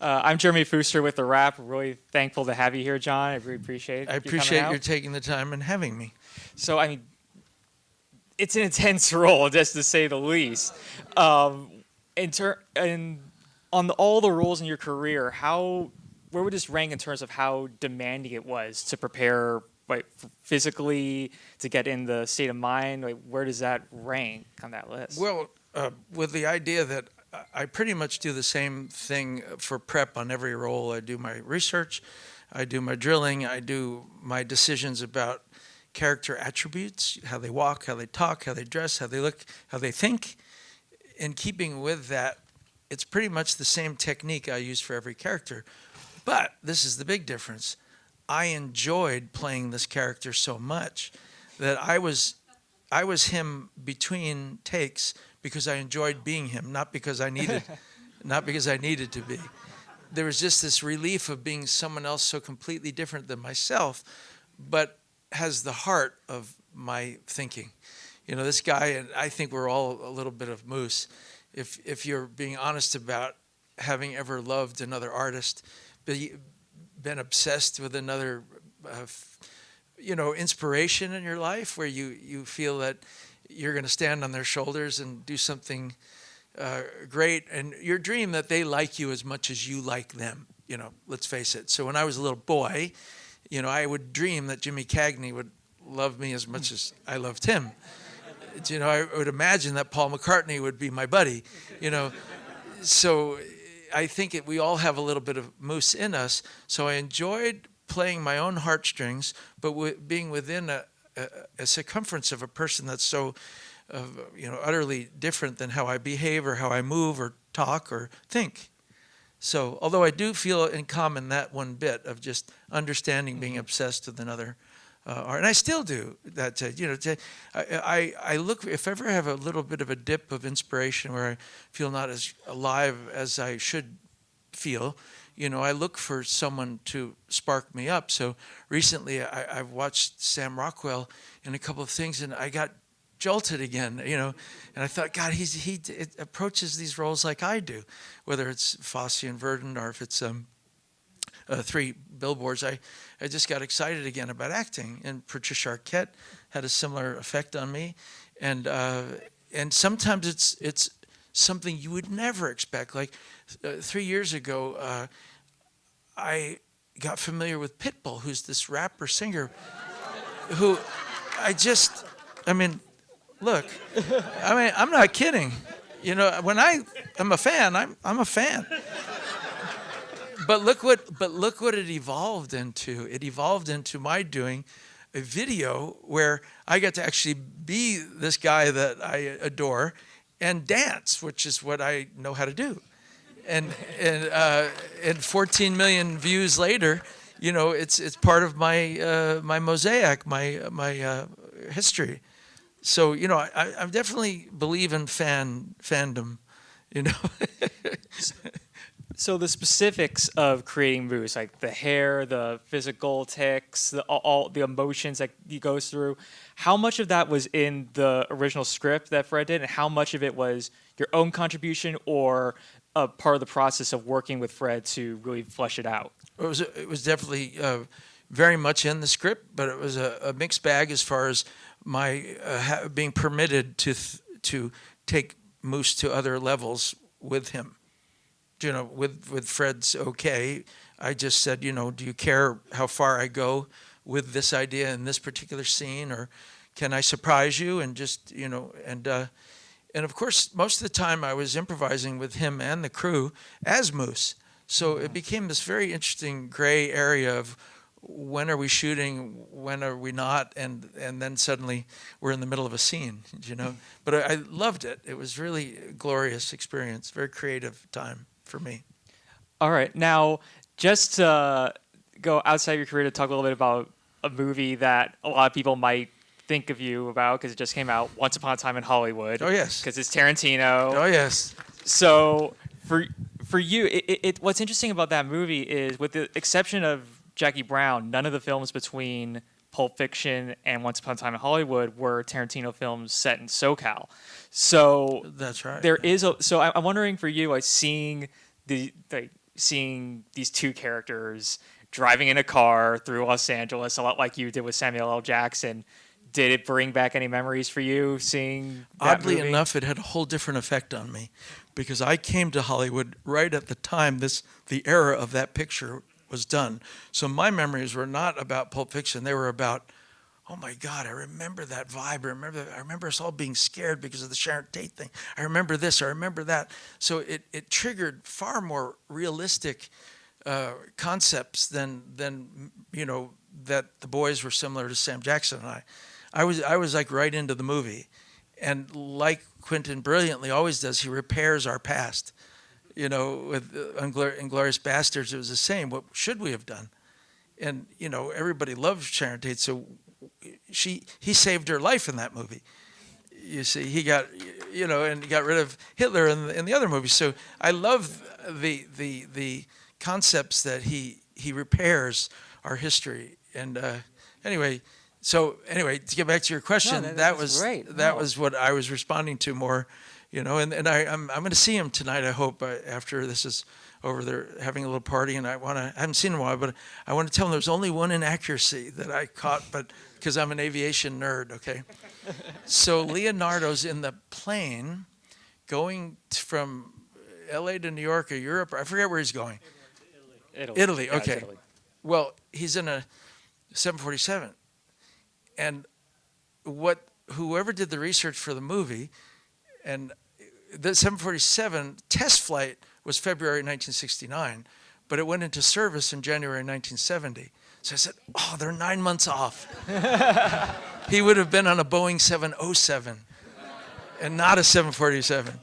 I'm Jeremy Fooster with TheWrap. Really thankful to have you here, John. I really appreciate I you appreciate coming you out. taking the time and having me. So, I mean, it's an intense role, just to say the least. All the roles in your career, where would this rank in terms of how demanding it was to prepare, like, physically, to get in the state of mind? Like, where does that rank on that list? Well, with the idea that I pretty much do the same thing for prep on every role. I do my research, I do my drilling, I do my decisions about character attributes, how they walk, how they talk, how they dress, how they look, how they think. In keeping with that, it's pretty much the same technique I use for every character. But this is the big difference. I enjoyed playing this character so much that I was him between takes because I enjoyed being him, not because I needed to be. There was just this relief of being someone else so completely different than myself, but has the heart of my thinking. You know, this guy, and I think we're all a little bit of Moose. If you're being honest about having ever loved another artist, been obsessed with another, inspiration in your life, where you feel that you're going to stand on their shoulders and do something great, and your dream that they like you as much as you like them. You know, let's face it. So when I was a little boy, I would dream that Jimmy Cagney would love me as much as I loved him. I would imagine that Paul McCartney would be my buddy. So I think we all have a little bit of Moose in us. So I enjoyed playing my own heartstrings, but being within a circumference of a person that's so, utterly different than how I behave or how I move or talk or think. So, although I do feel in common that one bit of just understanding, being obsessed with another art, and I still do that. I look, if I ever have a little bit of a dip of inspiration where I feel not as alive as I should feel, I look for someone to spark me up. So recently, I've watched Sam Rockwell in a couple of things, and I got jolted again, and I thought, God, he approaches these roles like I do, whether it's Fosse and Verdon or if it's 3 Billboards. I just got excited again about acting, and Patricia Arquette had a similar effect on me, and sometimes it's something you would never expect. Like 3 years ago, I got familiar with Pitbull, who's this rapper singer, who look, I'm not kidding. When I'm a fan, I'm a fan. But look what it evolved into. It evolved into my doing a video where I got to actually be this guy that I adore and dance, which is what I know how to do. And 14 million views later, it's part of my my mosaic, my history. So I definitely believe in fandom. So the specifics of creating Moose, like the hair, the physical tics, all the emotions that he goes through, how much of that was in the original script that Fred did, and how much of it was your own contribution or a part of the process of working with Fred to really flesh it out? It was definitely very much in the script, but it was a mixed bag as far as my being permitted to take Moose to other levels with him. With Fred's okay, I just said, do you care how far I go with this idea in this particular scene, or can I surprise you? And just, and of course, most of the time I was improvising with him and the crew as Moose. So it became this very interesting gray area of when are we shooting, when are we not, and then suddenly we're in the middle of a scene, But I loved it. It was really a glorious experience, very creative time for me. All right. Now, just to go outside your career to talk a little bit about a movie that a lot of people might think of you about because it just came out, Once Upon a Time in Hollywood. Oh, yes. Because it's Tarantino. Oh, yes. So for you, what's interesting about that movie is, with the exception of Jackie Brown, none of the films between Pulp Fiction and Once Upon a Time in Hollywood were Tarantino films set in SoCal. So that's right. There is I'm wondering for you, like, seeing the seeing these two characters driving in a car through Los Angeles, a lot like you did with Samuel L. Jackson. Did it bring back any memories for you seeing that Oddly movie? enough, it had a whole different effect on me because I came to Hollywood right at the time the era of that picture was done. So my memories were not about Pulp Fiction. They were about, oh my God, I remember that vibe. I remember us all being scared because of the Sharon Tate thing. I remember this, I remember that. So it triggered far more realistic concepts than that the boys were similar to Sam Jackson and I. I was like right into the movie, and like Quentin brilliantly always does, he repairs our past. With Inglourious Bastards, it was the same. What should we have done? And everybody loved Sharon Tate, so he saved her life in that movie. You see, he got and he got rid of Hitler in the other movies. So I love the concepts that he repairs our history. And anyway, to get back to your question, that was great. That was what I was responding to more, and I'm going to see him tonight. I hope after this is over. They're having a little party, and I haven't seen him in a while, but I want to tell him there's only one inaccuracy that I caught, but because I'm an aviation nerd, okay. So Leonardo's in the plane going from L.A. to New York or Europe. I forget where he's going. Italy. Okay. Yeah, Italy. Well, he's in a 747. And whoever did the research for the movie, and the 747 test flight was February 1969, but it went into service in January 1970. So I said, oh, they're 9 months off. He would have been on a Boeing 707 and not a 747.